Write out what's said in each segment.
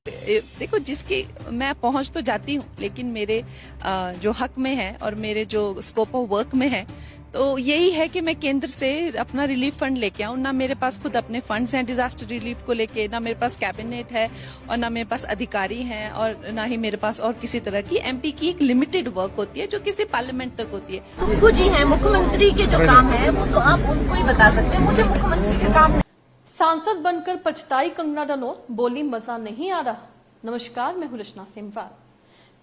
देखो, जिसकी मैं पहुंच तो जाती हूँ, लेकिन मेरे जो हक में है और मेरे जो स्कोप ऑफ वर्क में है, तो यही है कि मैं केंद्र से अपना रिलीफ फंड लेके आऊँ। ना मेरे पास खुद अपने फंड्स हैं डिजास्टर रिलीफ को लेके, ना मेरे पास कैबिनेट है, और ना मेरे पास अधिकारी हैं, और ना ही मेरे पास और किसी तरह की एमपी की एक लिमिटेड वर्क होती है जो किसी पार्लियामेंट तक होती है। सुक्खू जी हैं, मुख्यमंत्री के जो काम है वो तो आप उनको ही बता सकते हैं, मुझे मुख्यमंत्री के काम। सांसद बनकर पछताई कंगना रनौत, बोली मजा नहीं आ रहा। नमस्कार, मैं हूं रचना सिमवाल।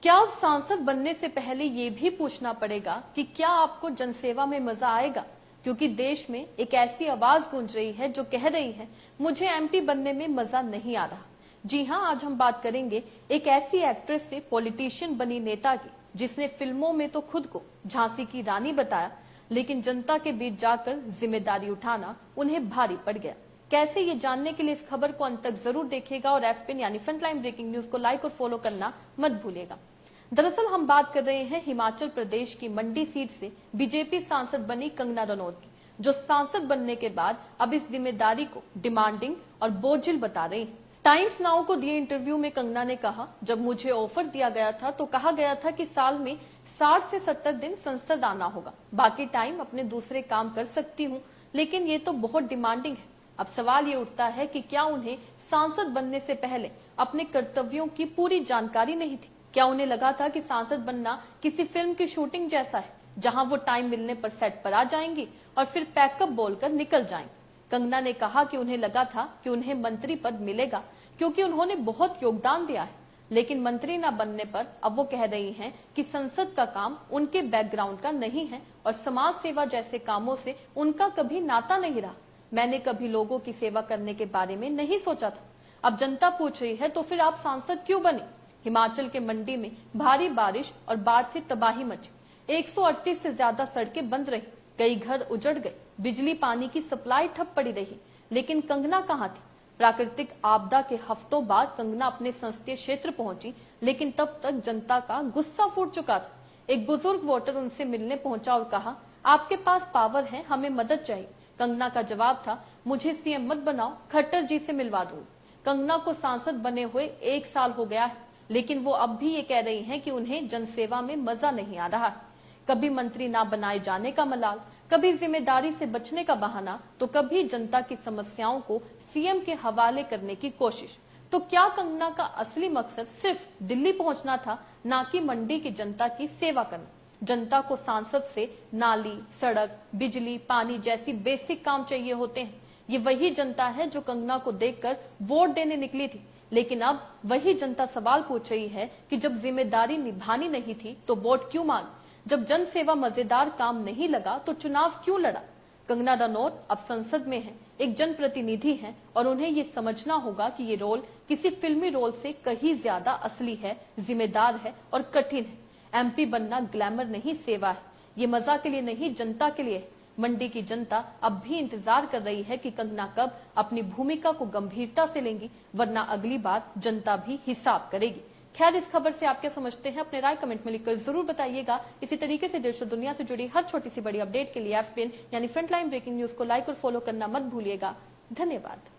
क्या अब सांसद बनने से पहले ये भी पूछना पड़ेगा कि क्या आपको जनसेवा में मजा आएगा? क्योंकि देश में एक ऐसी आवाज गूंज रही है जो कह रही है मुझे एमपी बनने में मजा नहीं आ रहा। जी हां, आज हम बात करेंगे एक ऐसी एक्ट्रेस से पॉलिटिशियन बनी नेता की, जिसने फिल्मों में तो खुद को झांसी की रानी बताया, लेकिन जनता के बीच जाकर जिम्मेदारी उठाना उन्हें भारी पड़ गया। कैसे, ये जानने के लिए इस खबर को अंत तक जरूर देखिएगा और एफपिन यानी फ्रंटलाइन ब्रेकिंग न्यूज को लाइक और फॉलो करना मत भूलिएगा। दरअसल हम बात कर रहे हैं हिमाचल प्रदेश की मंडी सीट से बीजेपी सांसद बनी कंगना रनौत की, जो सांसद बनने के बाद अब इस जिम्मेदारी को डिमांडिंग और बोझिल बता रही है। टाइम्स नाउ को दिए इंटरव्यू में कंगना ने कहा, जब मुझे ऑफर दिया गया था तो कहा गया था कि साल में 60 से 70 दिन संसद आना होगा, बाकी टाइम अपने दूसरे काम कर सकती हूँ, लेकिन ये तो बहुत डिमांडिंग है। अब सवाल ये उठता है कि क्या उन्हें सांसद बनने से पहले अपने कर्तव्यों की पूरी जानकारी नहीं थी? क्या उन्हें लगा था कि सांसद बनना किसी फिल्म की शूटिंग जैसा है, जहां वो टाइम मिलने पर सेट पर आ जाएंगी और फिर पैकअप बोलकर निकल जाएंगी? कंगना ने कहा कि उन्हें लगा था कि उन्हें मंत्री पद मिलेगा क्योंकि उन्होंने बहुत योगदान दिया है, लेकिन मंत्री न बनने पर अब वो कह रही हैं कि संसद का काम उनके बैकग्राउंड का नहीं है और समाज सेवा जैसे कामों से उनका कभी नाता नहीं रहा। मैंने कभी लोगों की सेवा करने के बारे में नहीं सोचा था। अब जनता पूछ रही है तो फिर आप सांसद क्यों बने? हिमाचल के मंडी में भारी बारिश और बाढ़ से तबाही मची, 138 से ज्यादा सड़कें बंद रही, कई घर उजड़ गए, बिजली पानी की सप्लाई ठप पड़ी रही, लेकिन कंगना कहाँ थी? प्राकृतिक आपदा के हफ्तों बाद कंगना अपने संसदीय क्षेत्र पहुंची, लेकिन तब तक जनता का गुस्सा फूट चुका था। एक बुजुर्ग वोटर उनसे मिलने पहुंचा और कहा, आपके पास पावर है, हमें मदद चाहिए। कंगना का जवाब था, मुझे सीएम मत बनाओ, खट्टर जी से मिलवा दूंगी। कंगना को सांसद बने हुए 1 साल हो गया है, लेकिन वो अब भी ये कह रही हैं कि उन्हें जनसेवा में मजा नहीं आ रहा। कभी मंत्री ना बनाए जाने का मलाल, कभी जिम्मेदारी से बचने का बहाना, तो कभी जनता की समस्याओं को सीएम के हवाले करने की कोशिश। तो क्या कंगना का असली मकसद सिर्फ दिल्ली पहुंचना था, ना कि मंडी की जनता की सेवा करना? जनता को सांसद से नाली, सड़क, बिजली, पानी जैसी बेसिक काम चाहिए होते हैं। ये वही जनता है जो कंगना को देखकर वोट देने निकली थी, लेकिन अब वही जनता सवाल पूछ रही है कि जब जिम्मेदारी निभानी नहीं थी तो वोट क्यों मांग? जब जन सेवा मजेदार काम नहीं लगा तो चुनाव क्यों लड़ा? कंगना रनौत अब संसद में है, एक जनप्रतिनिधि है, और उन्हें ये समझना होगा कि ये रोल किसी फिल्मी रोल से कहीं ज्यादा असली है, जिम्मेदार है और कठिन है। एमपी बनना ग्लैमर नहीं, सेवा है। ये मजा के लिए नहीं, जनता के लिए है। मंडी की जनता अब भी इंतजार कर रही है कि कंगना कब अपनी भूमिका को गंभीरता से लेंगी, वरना अगली बार जनता भी हिसाब करेगी। खैर, इस खबर से आप क्या समझते हैं, अपने राय कमेंट में लिखकर जरूर बताइएगा। इसी तरीके से देश और दुनिया से जुड़ी हर छोटी सी बड़ी अपडेट के लिए एफपिन यानी फ्रंटलाइन ब्रेकिंग न्यूज को लाइक और फॉलो करना मत भूलिएगा। धन्यवाद।